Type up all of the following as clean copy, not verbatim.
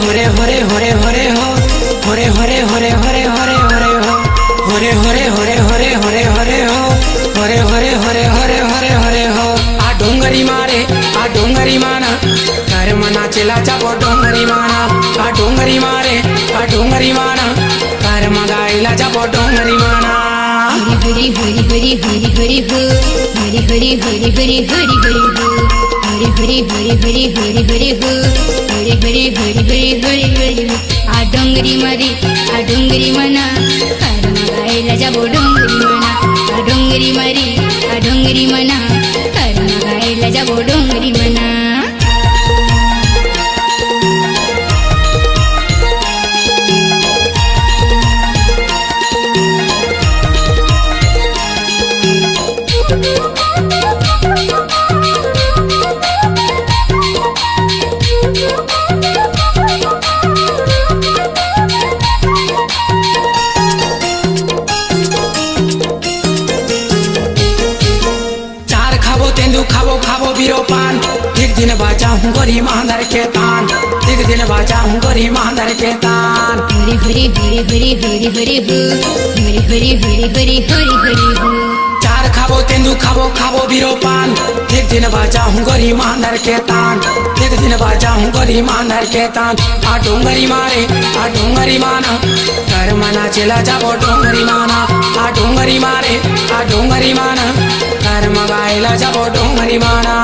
होरे होरे होरे होरे हो होरे होरे होरे होरे होरे होरे हो होरे होरे होरे होरे होरे होरे हो होरे होरे होरे होरे होरे होरे हो आ डोंगरी मारे आ डोंगरी माना घर मना चिला चापो डोंगरी माना आ डोंगरी मारे आ डोंगरी माना घर मगाईला चापो डोंगरी माना हरी हरी हरी हरी हरी हो हरी हरी हरी हरी हरी हरी हो हरी हरी हरी हरी हरी हो हरी हरी हरी हरी हरी हरी हो आ डोंगरी मना घर मगाईला जाबो डोंगरी मना आ डोंगरी मना घर मगाईला जाबो डोंगरी मना खाबो खाबो बिरो पान एक दिन बाजा हूँ गरी महादर के तान एक दिन बाजा हूँ गरी महादर के तान हरी हरी हरी हरी हरी हरी हो हरी हरी हरी हरी हरी हरी हो चार खाबो तेंदू खाबो खाबो बिरो पान एक दिन बाजा हूँ गरी महादर के तान एक दिन बाजा हूँ गरी महादर के तान आ डोंगरी मारे आ डोंगरी माना घर मना चिला जाबो डोंगरी माना आ डोंगरी मारे आ डोंगरी माना घर मगाईला जाबो डोंगरी माना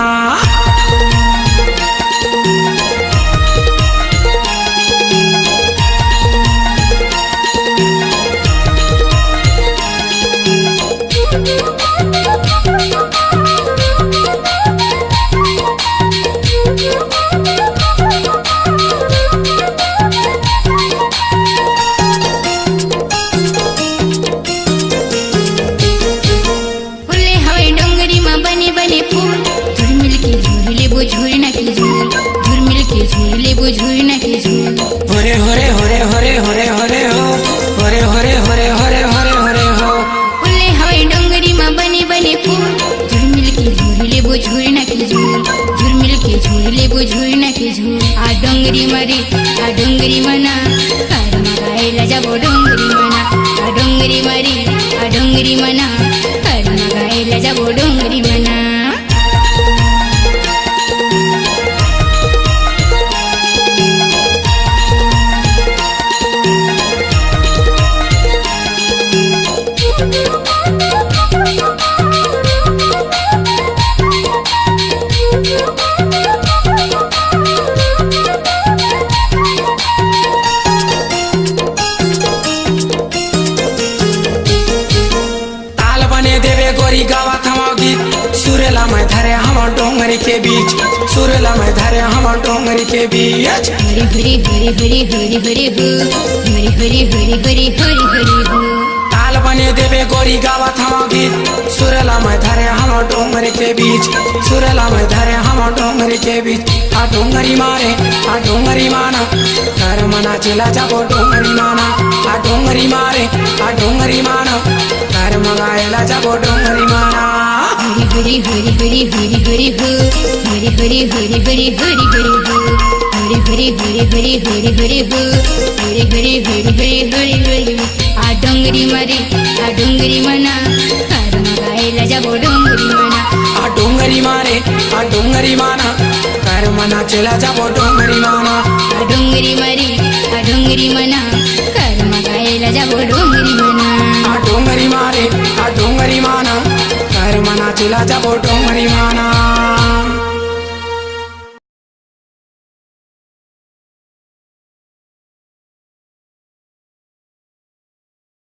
होरे होरे होरे होरे होरे होरे हो होरे होरे होरे होरे होरे होरे हो उल्ले हवाई डोंगरी मां बने बने फूल झुरमिल के झूले वो झूरना के झूल झुरमिल के झूले वो झूरना के झूल आ डोंगरी मना घर मगाईला जाबो डोंगरी मना आ डोंगरी मना घर मगाईला जाबो डोंगरी मना गावा थमा गीत सुरेला में धरे हम डोंगरी के बीच सुरेला में धरे हम डोंगरी के बीच हरी हरी हरी हरी हरी हरी हो हरी हरी हरी हरी हरी हरी हो ताल बने देवे गोरी गावा थमा गीत सुरेला में धरे हम डोंगरी के बीच सुरेला में धरे हम डोंगरी के बीच आ डोंगरी मारे आ डोंगरी माना घर मना चिला जाबो डोंगरी माना आ डोंगरी मारे आ डोंगरी माना घर मगाईला जाबो डोंगरी माना हरी हरी हरी हरी हरी हो हरी हरी हरी हरी हरी हरी हो हरी हरी हरी हरी हरी हरी हो हरी हरी हरी हरी हरी हरी हो आ डोंगरी मना घर मगाईला जाबो डोंगरी मना आ डोंगरी मारे आ डोंगरी माना घर मना चिला जाबो डोंगरी माना आ डोंगरी मना घर मगाईला जाबो डोंगरी मना आ डोंगरी मारे आ डोंगरी माना घर मना चिला जाबो डोंगरी माना।